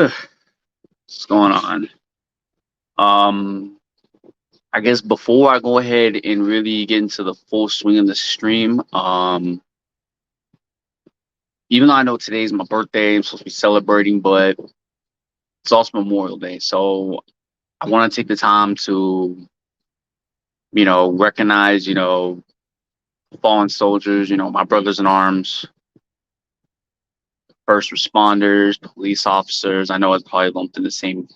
What's going on? Um, I guess before I go ahead and really get into the full swing of the stream, even though I know today's my birthday, I'm supposed to be celebrating, but it's also Memorial Day, so I want to take the time to, recognize, fallen soldiers, my brothers in arms, first responders, police officers. I know it's probably lumped in the same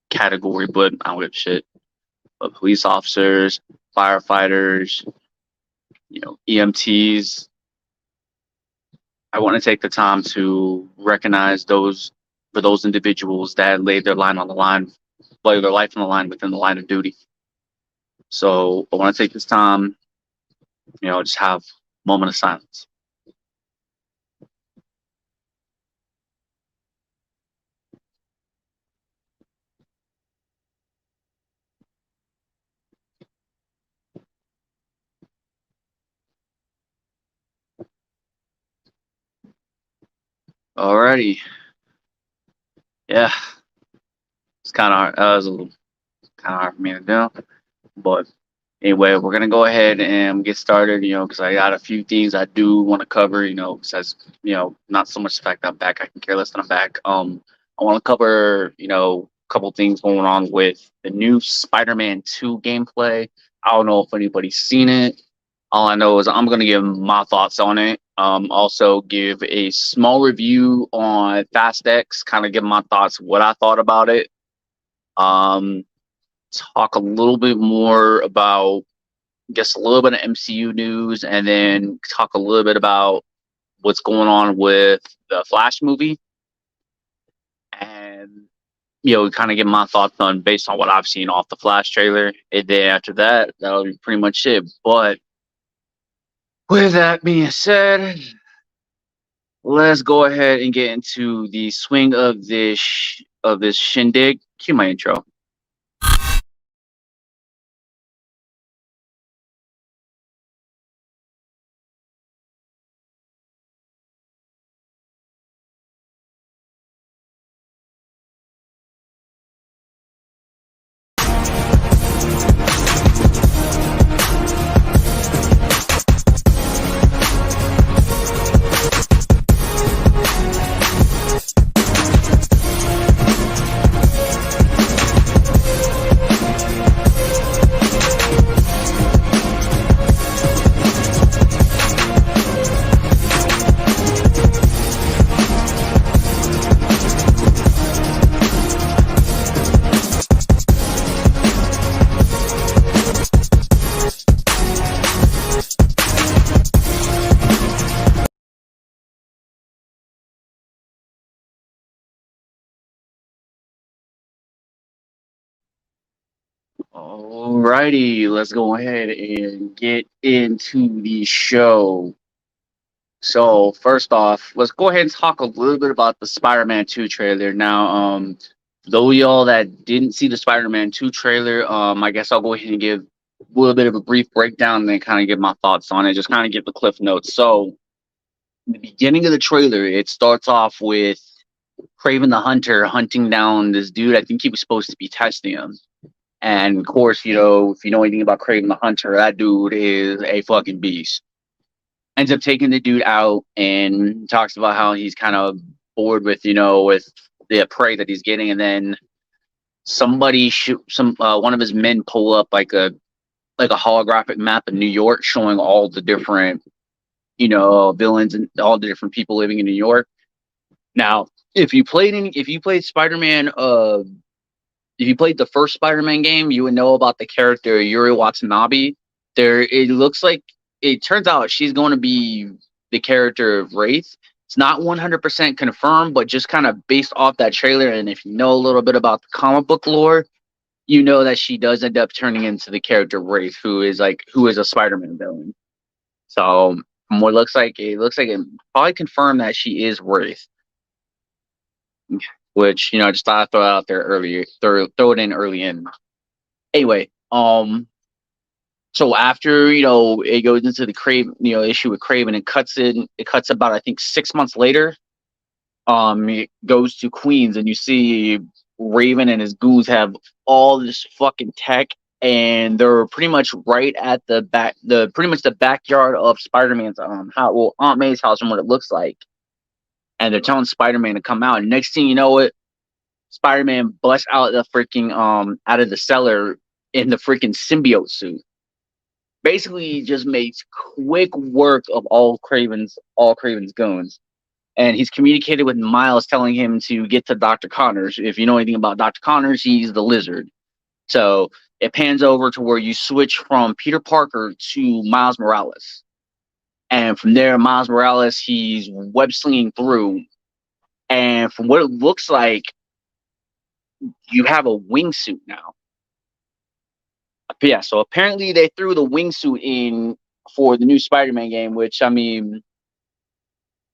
category, but I don't give a shit. But police officers, firefighters, EMTs. I want to take the time to recognize those individuals that laid their line on the line, laid their life on the line within the line of duty. So I want to take this time, just have a moment of silence. Alrighty, yeah, it's kind of hard. That was a little kind of hard for me to do, but anyway, we're gonna go ahead and get started. Because I got a few things I do want to cover. Besides, not so much the fact that I'm back. I can care less that I'm back. I want to cover, a couple things going on with the new Spider-Man 2 gameplay. I don't know if anybody's seen it. All I know is I'm gonna give my thoughts on it. Also give a small review on Fast X. Kind of give my thoughts, what I thought about it. Um, Talk a little bit more about, I guess, a little bit of MCU news, and then talk a little bit about what's going on with the Flash movie, and kind of get my thoughts on based on what I've seen off the Flash trailer. And then after that, that'll be pretty much it. But with that being said, let's go ahead and get into the swing of this shindig. Cue my intro. Alrighty, let's go ahead and get into the show. So first off, let's go ahead and talk a little bit about the Spider-Man 2 trailer. Now, though y'all that didn't see the Spider-Man 2 trailer, I guess I'll go ahead and give a little bit of a brief breakdown and then kind of give my thoughts on it. Just kind of give the cliff notes. So, in the beginning of the trailer, it starts off with Craven the Hunter hunting down this dude. I think he was supposed to be testing him. And of course, if you know anything about Craven the Hunter, that dude is a fucking beast. Ends up taking the dude out and talks about how he's kind of bored with, with the prey that he's getting. And then somebody one of his men pull up like a holographic map of New York showing all the different, villains and all the different people living in New York. Now, if you played Spider-Man, if you played the first Spider-Man game, you would know about the character Yuri Watanabe. It turns out she's going to be the character of Wraith. It's not 100% confirmed, but just kind of based off that trailer, and if you know a little bit about the comic book lore, you know that she does end up turning into the character Wraith, who is a Spider-Man villain. So from what it looks like it probably confirmed that she is Wraith, which I just thought I'd throw it out there earlier, throw it in early in. Anyway, so after it goes into the Craven issue with Craven, it cuts about I think 6 months later. It goes to Queens, and you see Raven and his goons have all this fucking tech, and they're pretty much right at the pretty much the backyard of Spider-Man's Aunt May's house, from what it looks like. And they're telling Spider-Man to come out. And next thing you know, Spider-Man busts out the freaking out of the cellar in the freaking symbiote suit. Basically, he just makes quick work of all Craven's goons. And he's communicated with Miles, telling him to get to Dr. Connors. If you know anything about Dr. Connors, he's the lizard. So it pans over to where you switch from Peter Parker to Miles Morales. And from there, Miles Morales, he's web slinging through. And from what it looks like, you have a wingsuit now. Yeah, so apparently they threw the wingsuit in for the new Spider-Man game, which, I mean,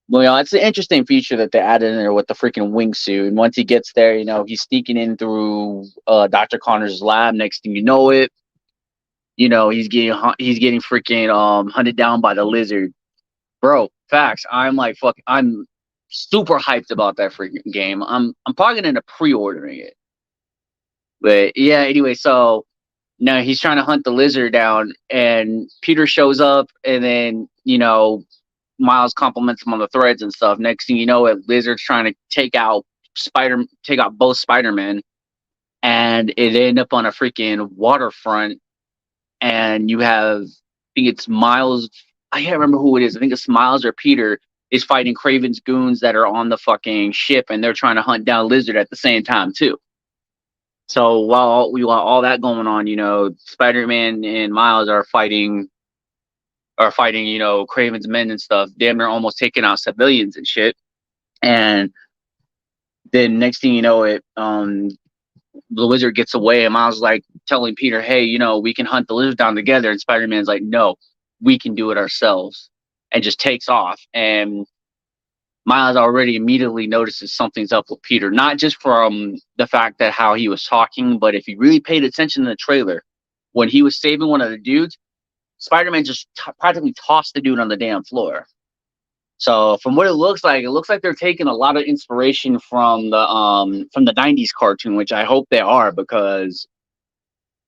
well, it's an interesting feature that they added in there with the freaking wingsuit. And once he gets there, he's sneaking in through Dr. Connor's lab. Next thing you know he's getting freaking hunted down by the lizard. Bro, facts. I'm super hyped about that freaking game. I'm probably gonna end up pre-ordering it. But yeah, anyway, so now he's trying to hunt the lizard down, and Peter shows up, and then Miles compliments him on the threads and stuff. Next thing you know, Lizard's trying to take out both Spider-Men, and it ended up on a freaking waterfront. And you have, I think it's Miles. I can't remember who it is. I think it's Miles or Peter is fighting Craven's goons that are on the fucking ship, and they're trying to hunt down Lizard at the same time too. So while we got all that going on, Spider-Man and Miles are fighting, Craven's men and stuff. Damn, they're almost taking out civilians and shit. And then next thing you know, the lizard gets away, and Miles is like telling Peter, "Hey, we can hunt the lizard down together." And Spider-Man's like, "No, we can do it ourselves," and just takes off. And Miles already immediately notices something's up with Peter, not just from the fact that how he was talking, but if he really paid attention in the trailer, when he was saving one of the dudes, Spider-Man just practically tossed the dude on the damn floor. So from what it looks like they're taking a lot of inspiration from the '90s cartoon, which I hope they are, because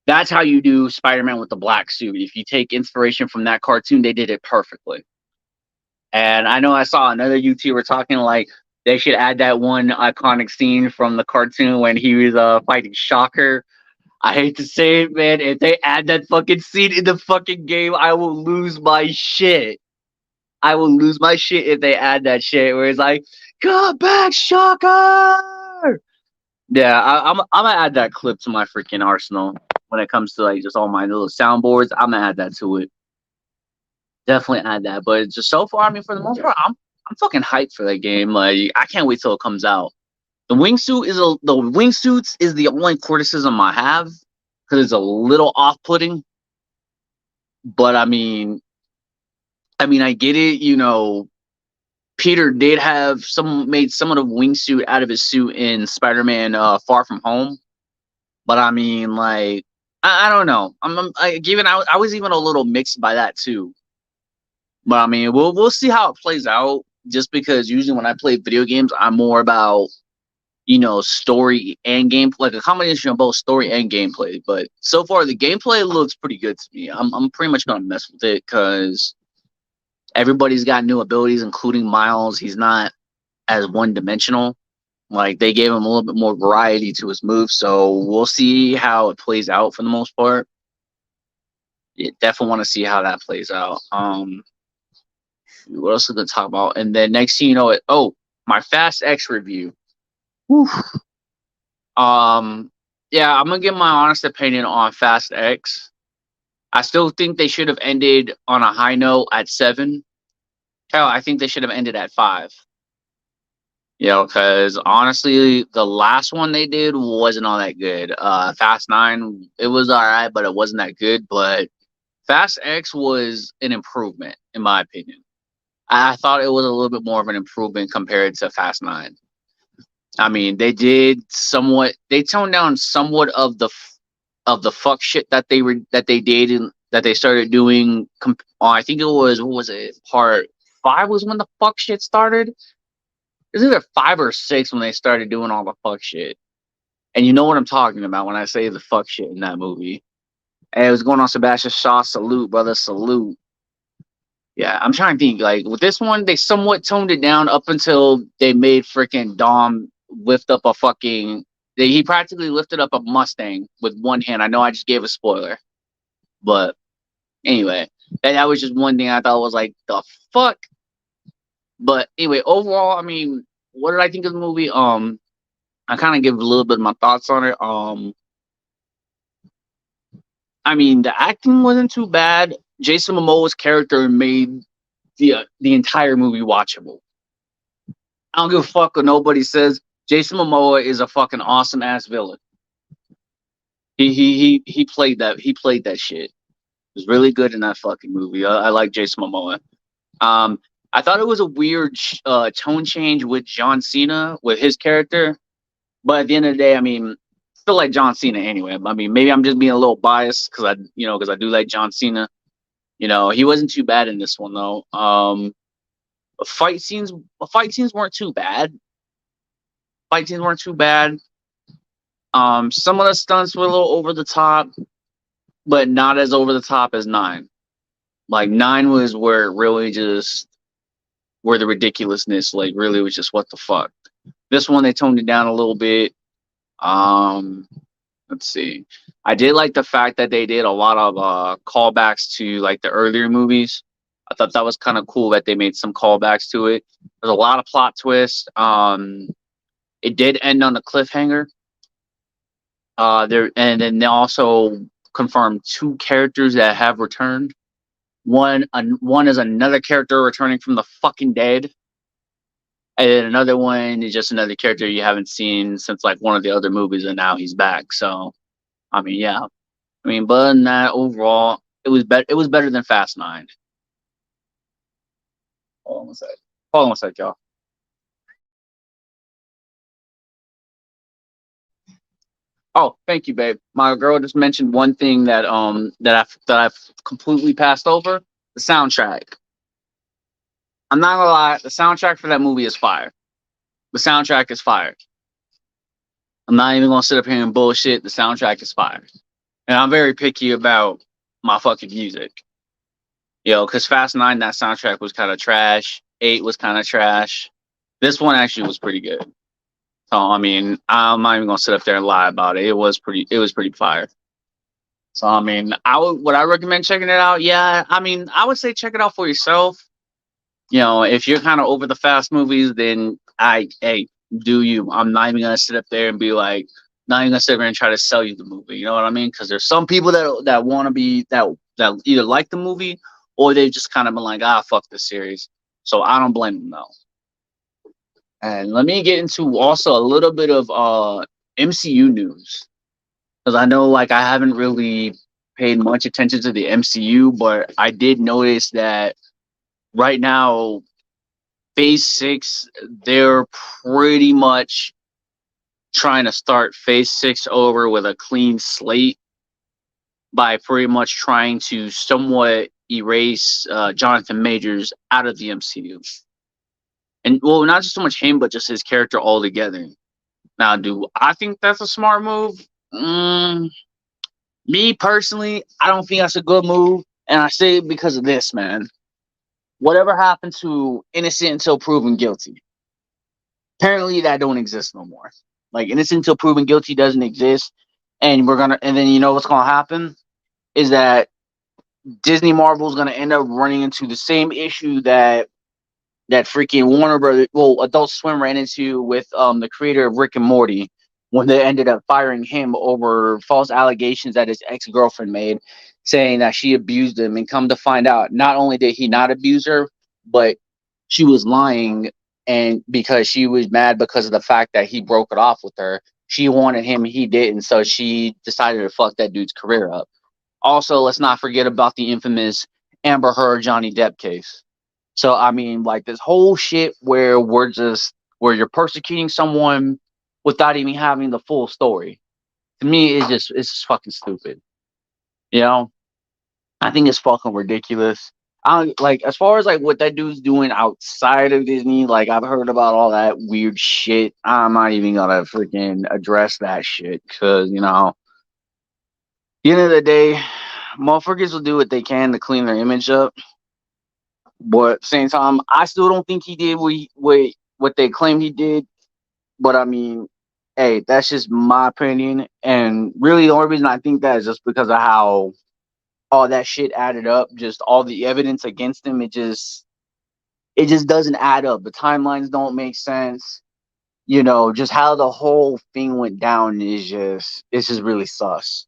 that's how you do Spider-Man with the black suit. If you take inspiration from that cartoon, they did it perfectly. And I know I saw another YouTuber talking like they should add that one iconic scene from the cartoon when he was fighting Shocker. I hate to say it, man. If they add that fucking scene in the fucking game, I will lose my shit. I will lose my shit if they add that shit where it's like, "Come back, Shocker!" Yeah, I'm gonna add that clip to my freaking arsenal when it comes to like just all my little soundboards. I'm gonna add that to it. Definitely add that. But just so far, I mean, for the most part, I'm fucking hyped for that game. Like, I can't wait till it comes out. The wingsuits is the only criticism I have because it's a little off-putting. But I mean, I get it. Peter did made some of the wingsuit out of his suit in Spider-Man Far From Home. But I mean, like, I don't know. I was even a little mixed by that too. But I mean, we'll see how it plays out. Just because usually when I play video games, I'm more about story and gameplay, like a combination of both story and gameplay. But so far, the gameplay looks pretty good to me. I'm pretty much gonna mess with it because everybody's got new abilities, including Miles. He's not as one-dimensional. Like, they gave him a little bit more variety to his moves, so we'll see how it plays out for the most part. Yeah, definitely want to see how that plays out. What else are we gonna talk about? And then next thing you know, my Fast X review. Whew. Yeah, I'm gonna give my honest opinion on Fast X. I still think they should have ended on a high note at 7. Hell, I think they should have ended at 5. Because honestly, the last one they did wasn't all that good. Fast 9, it was all right, but it wasn't that good. But Fast X was an improvement, in my opinion. I thought it was a little bit more of an improvement compared to Fast 9. I mean, they toned down somewhat of the fuck shit that they did and that they started doing. I think it was, what was it? Part 5 was when the fuck shit started. It was either 5 or 6 when they started doing all the fuck shit. And you know what I'm talking about when I say the fuck shit in that movie. And it was going on Sebastian Shaw, salute, brother, salute. Yeah, I'm trying to think. Like with this one, they somewhat toned it down up until they made freaking Dom lift up a fucking. He practically lifted up a Mustang with one hand. I know I just gave a spoiler, but anyway, that was just one thing I thought was like the fuck. But anyway, overall, I mean, what did I think of the movie? I kind of give a little bit of my thoughts on it. I mean, the acting wasn't too bad. Jason Momoa's character made the entire movie watchable. I don't give a fuck what nobody says. Jason Momoa is a fucking awesome ass villain. He played that. He played that shit. He was really good in that fucking movie. I like Jason Momoa. Um, I thought it was a weird tone change with John Cena with his character, but at the end of the day, I mean, still like John Cena anyway. I mean, maybe I'm just being a little biased because because I do like John Cena. He wasn't too bad in this one though. Fight scenes, fight scenes weren't too bad. Fight scenes weren't too bad. Some of the stunts were a little over the top, but not as over the top as 9. Like 9 was where it really just where the ridiculousness like really was just what the fuck. This one they toned it down a little bit. Um, let's see. I did like the fact that they did a lot of callbacks to like the earlier movies. I thought that was kind of cool that they made some callbacks to it. There's a lot of plot twists. It did end on a cliffhanger. And then they also confirmed 2 characters that have returned. One is another character returning from the fucking dead, and then another one is just another character you haven't seen since like one of the other movies, and now he's back. So, I mean, yeah, I mean, but other than that, overall, it was better. It was better than Fast 9. Hold on one sec. Hold on one sec, y'all. Oh, thank you, babe. My girl just mentioned one thing that I've completely passed over: the soundtrack. I'm not gonna lie, the soundtrack for that movie is fire. The soundtrack is fire. I'm not even gonna sit up here and bullshit. The soundtrack is fire, and I'm very picky about my fucking music. Because Fast 9, that soundtrack was kind of trash. 8 was kind of trash. This one actually was pretty good. So I mean, I'm not even gonna sit up there and lie about it. It was pretty. It was pretty fire. So I mean, would I recommend checking it out? Yeah, I mean, I would say check it out for yourself. If you're kind of over the fast movies, then hey, do you? I'm not even gonna sit up there and be like, not even gonna sit there and try to sell you the movie. You know what I mean? Because there's some people that want to be that either like the movie or they've just kind of been like, fuck this series. So I don't blame them though. And let me get into also a little bit of MCU news because I know like I haven't really paid much attention to the MCU, but I did notice that right now Phase 6, they're pretty much trying to start Phase 6 over with a clean slate by pretty much trying to somewhat erase Jonathan Majors out of the MCU. And well, not just so much him, but just his character altogether. Now, do I think that's a smart move? Me personally, I don't think that's a good move, and I say it because of this, man. Whatever happened to innocent until proven guilty? Apparently, that don't exist no more. Like innocent until proven guilty doesn't exist, and then you know what's gonna happen is that Disney Marvel is gonna end up running into the same issue that freaking Warner Brothers, well, Adult Swim ran into with the creator of Rick and Morty when they ended up firing him over false allegations that his ex-girlfriend made, saying that she abused him. And come to find out, not only did he not abuse her, but she was lying, and because she was mad because of the fact that he broke it off with her. She wanted him, he didn't, so she decided to fuck that dude's career up. Also, let's not forget about the infamous Amber Heard Johnny Depp case. So I mean, like this whole shit where you're persecuting someone without even having the full story. To me, it's just fucking stupid. You know, I think it's fucking ridiculous. I like as far as like what that dude's doing outside of Disney. Like I've heard about all that weird shit. I'm not even gonna freaking address that shit because the end of the day, motherfuckers will do what they can to clean their image up. But at the same time, I still don't think he did what they claim he did. But I mean, hey, that's just my opinion. And really, the only reason I think that is just because of how all that shit added up. Just all the evidence against him. It just doesn't add up. The timelines don't make sense. Just how the whole thing went down is just really sus.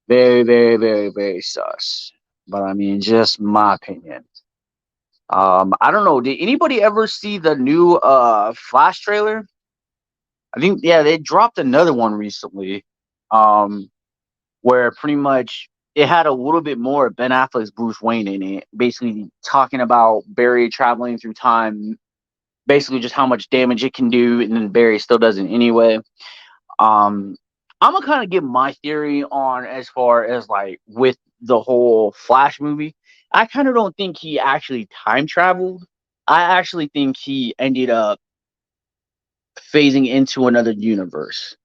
Very, very, very, very sus. But I mean, just my opinion. I don't know. Did anybody ever see the new Flash trailer? I think yeah, they dropped another one recently. Um, where pretty much it had a little bit more Ben Affleck's Bruce Wayne in it, basically talking about Barry traveling through time, basically just how much damage it can do, and then Barry still does it anyway. Um, I'm gonna kind of give my theory on as far as like with the whole Flash movie. I kind of don't think he actually time traveled. I actually think he ended up phasing into another universe.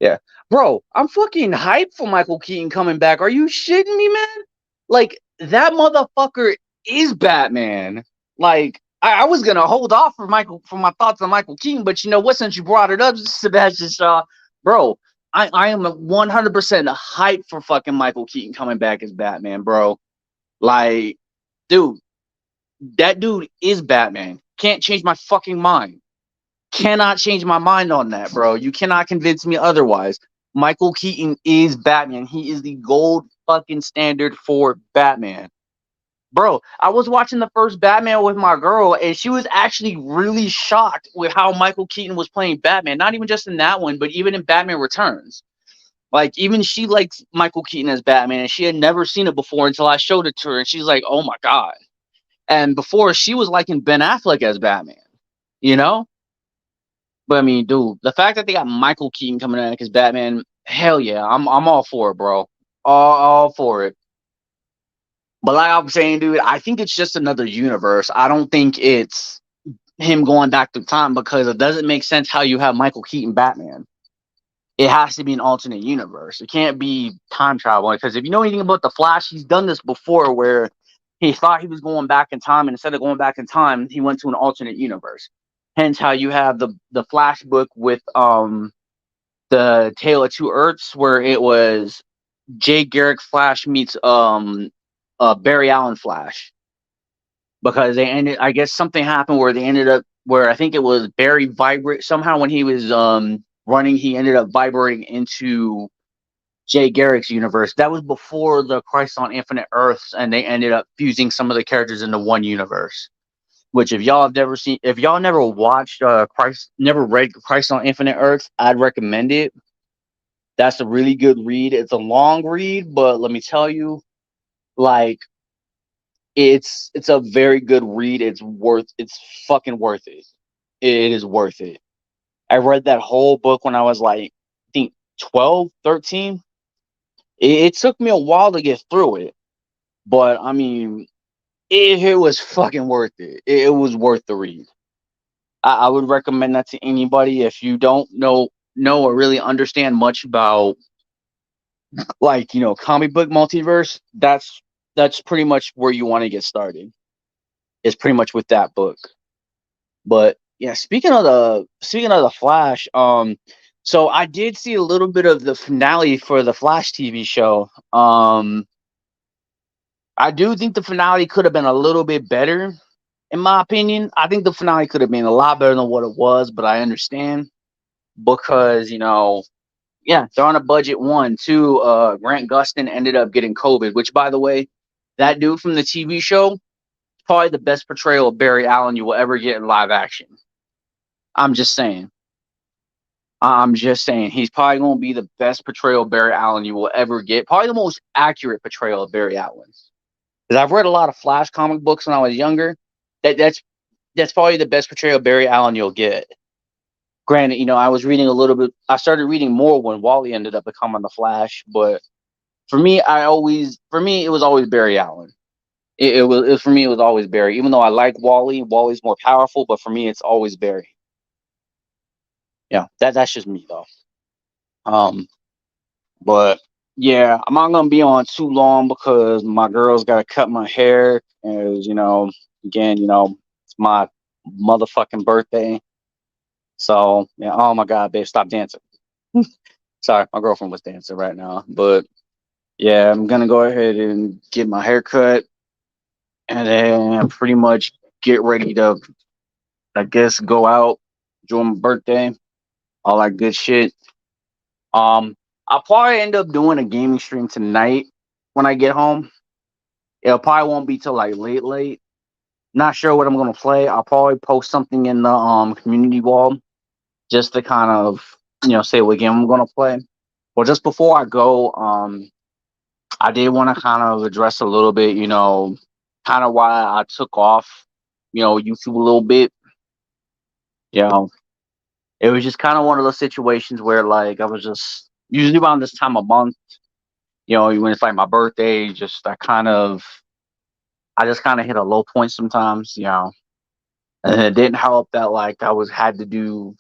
Yeah. Bro, I'm fucking hyped for Michael Keaton coming back. Are you shitting me, man? Like, that motherfucker is Batman. Like, I was gonna hold off for my thoughts on Michael Keaton, but you know what? Since you brought it up, Sebastian Shaw, bro, I am 100% hyped for fucking Michael Keaton coming back as Batman, bro. Like, dude, that dude is Batman. Can't change my fucking mind. Cannot change my mind on that, bro. You cannot convince me otherwise. Michael Keaton is Batman. He is the gold fucking standard for Batman. Bro, I was watching the first Batman with my girl, and she was actually really shocked with how Michael Keaton was playing Batman. Not even just in that one, but even in Batman Returns. Like, even she likes Michael Keaton as Batman, and she had never seen it before until I showed it to her, and she's like, oh my God. And before, she was liking Ben Affleck as Batman, you know? But I mean, dude, the fact that they got Michael Keaton coming in as Batman, hell yeah, I'm all for it, bro. All for it. But like I'm saying, dude, I think it's just another universe. I don't think it's him going back to time because it doesn't make sense how you have Michael Keaton Batman. It has to be an alternate universe. It can't be time travel because if you know anything about the Flash, he's done this before where he thought he was going back in time, and instead of going back in time, he went to an alternate universe. Hence, how you have the Flash book with the Tale of Two Earths, where it was Jay Garrick Flash meets Barry Allen Flash, because they ended. I guess something happened where they ended up where I think it was Barry vibrate somehow when he was running. He ended up vibrating into Jay Garrick's universe. That was before the Crisis on Infinite Earths, and they ended up fusing some of the characters into one universe. Which, if y'all never watched never read Crisis on Infinite Earths, I'd recommend it. That's a really good read. It's a long read, but let me tell you, like, it's a very good read. It's fucking worth it. It is worth it. I read that whole book when I was like, I think 12, 13. It took me a while to get through it, but I mean, it was fucking worth it. It was worth the read. I would recommend that to anybody if you don't know or really understand much about like comic book multiverse. That's pretty much where you want to get started. Is pretty much with that book. But yeah, speaking of the Flash, so I did see a little bit of the finale for the Flash TV show. I do think the finale could have been a little bit better, in my opinion. I think the finale could have been a lot better than what it was, but I understand because yeah, they're on a budget. One, two. Grant Gustin ended up getting COVID, which, by the way, that dude from the TV show, probably the best portrayal of Barry Allen you will ever get in live action. I'm just saying. I'm just saying he's probably going to be the best portrayal of Barry Allen you will ever get. Probably the most accurate portrayal of Barry Allen. Because I've read a lot of Flash comic books when I was younger. That's probably the best portrayal of Barry Allen you'll get. Granted, I was reading a little bit. I started reading more when Wally ended up becoming the Flash, but for me, it was always Barry Allen. For me. It was always Barry. Even though I like Wally, Wally's more powerful, but for me, it's always Barry. Yeah, that's just me though. Um, but yeah, I'm not gonna be on too long because my girl's gotta cut my hair, as again, it's my motherfucking birthday. So yeah, oh my god, babe, stop dancing. Sorry, my girlfriend was dancing right now, but yeah, I'm gonna go ahead and get my hair cut, and then pretty much get ready to, I guess, go out, enjoy my birthday, all that good shit. I'll probably end up doing a gaming stream tonight when I get home. It probably won't be till like late, late. Not sure what I'm gonna play. I'll probably post something in the community wall just to kind of say what game I'm gonna play. Well, just before I go, I did want to kind of address a little bit, kind of why I took off, YouTube a little bit. You know, it was just kind of one of those situations where like I was just usually around this time of month, when it's like my birthday, just I just kind of hit a low point sometimes, and it didn't help that like I was had to do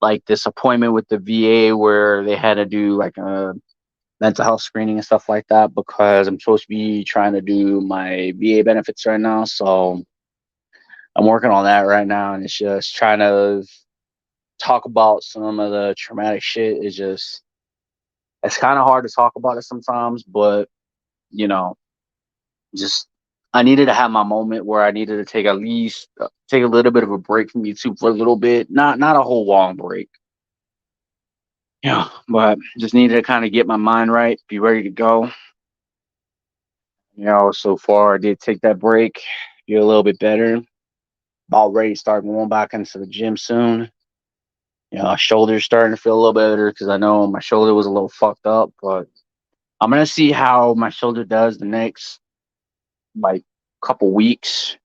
like this appointment with the VA where they had to do like a mental health screening and stuff like that because I'm supposed to be trying to do my VA benefits right now. So I'm working on that right now, and it's just trying to talk about some of the traumatic shit. It's kind of hard to talk about it sometimes, but you know, just I needed to have my moment where I needed to take at least take a little bit of a break from YouTube for a little bit, not a whole long break. Yeah, but just needed to kind of get my mind right, be ready to go. So far I did take that break, feel a little bit better. About ready to start going back into the gym soon. Shoulder's starting to feel a little better because I know my shoulder was a little fucked up, but I'm gonna see how my shoulder does the next like couple weeks.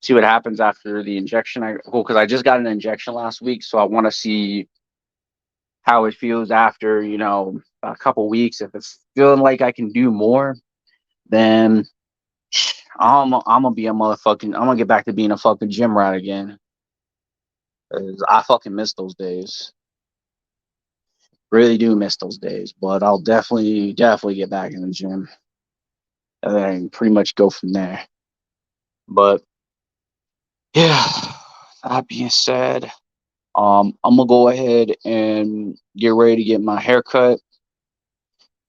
See what happens after the injection. Because I just got an injection last week, so I want to see how it feels after a couple weeks. If it's feeling like I can do more, then I'm gonna be a motherfucking. I'm gonna get back to being a fucking gym rat again. 'Cause I fucking miss those days. Really do miss those days. But I'll definitely get back in the gym and then pretty much go from there. But yeah, that being said, I'm gonna go ahead and get ready to get my hair cut.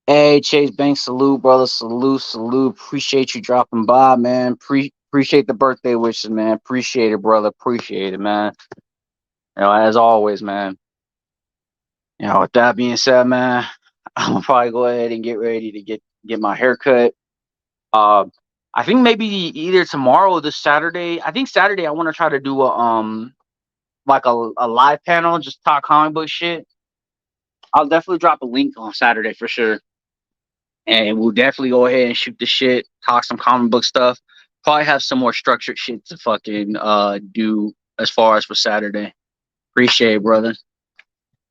Hey, Chase Banks, salute, brother, salute. Appreciate you dropping by, man. Appreciate the birthday wishes, man. Appreciate it, brother. Appreciate it, man. As always, man. With that being said, man, I'm gonna probably go ahead and get ready to get my hair cut. Uh, I think maybe either tomorrow or this Saturday. I think Saturday I want to try to do a like a live panel, just talk comic book shit. I'll definitely drop a link on Saturday for sure, and we'll definitely go ahead and shoot the shit, talk some comic book stuff. Probably have some more structured shit to fucking do as far as for Saturday. Appreciate it, brother.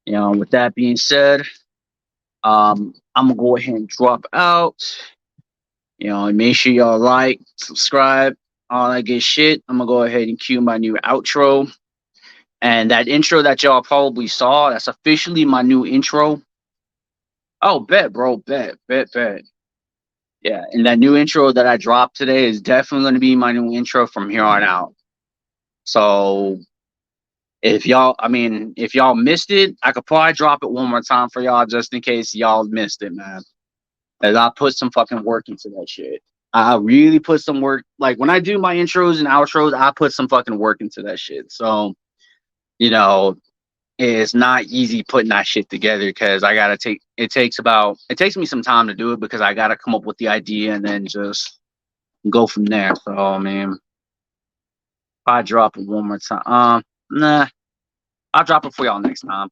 With that being said, I'm gonna go ahead and drop out. And make sure y'all like, subscribe, all that good shit. I'm gonna go ahead and cue my new outro. And that intro that y'all probably saw, that's officially my new intro. Oh, bet, bro, bet. Yeah, and that new intro that I dropped today is definitely going to be my new intro from here on out. So if y'all missed it, I could probably drop it one more time for y'all just in case y'all missed it, man. As I put some fucking work into that shit. I really put some work. Like when I do my intros and outros, I put some fucking work into that shit. So, it's not easy putting that shit together because it takes me some time to do it because I gotta come up with the idea and then just go from there. So I mean, if I drop it one more time. Nah, I'll drop it for y'all next time.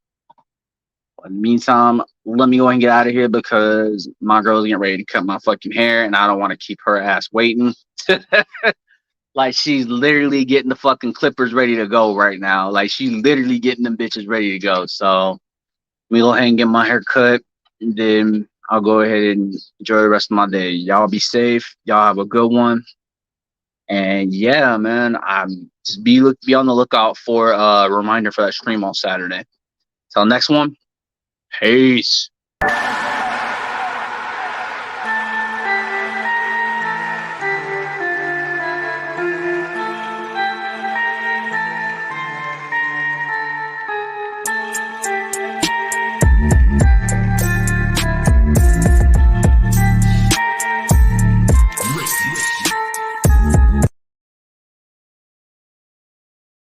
But in the meantime, let me go and get out of here because my girl's getting ready to cut my fucking hair and I don't want to keep her ass waiting. Like she's literally getting the fucking clippers ready to go right now. Like she's literally getting them bitches ready to go. So let me go ahead and get my hair cut and then I'll go ahead and enjoy the rest of my day. Y'all be safe. Y'all have a good one. And yeah, man, I'm just be on the lookout for a reminder for that stream on Saturday. Till next one, peace.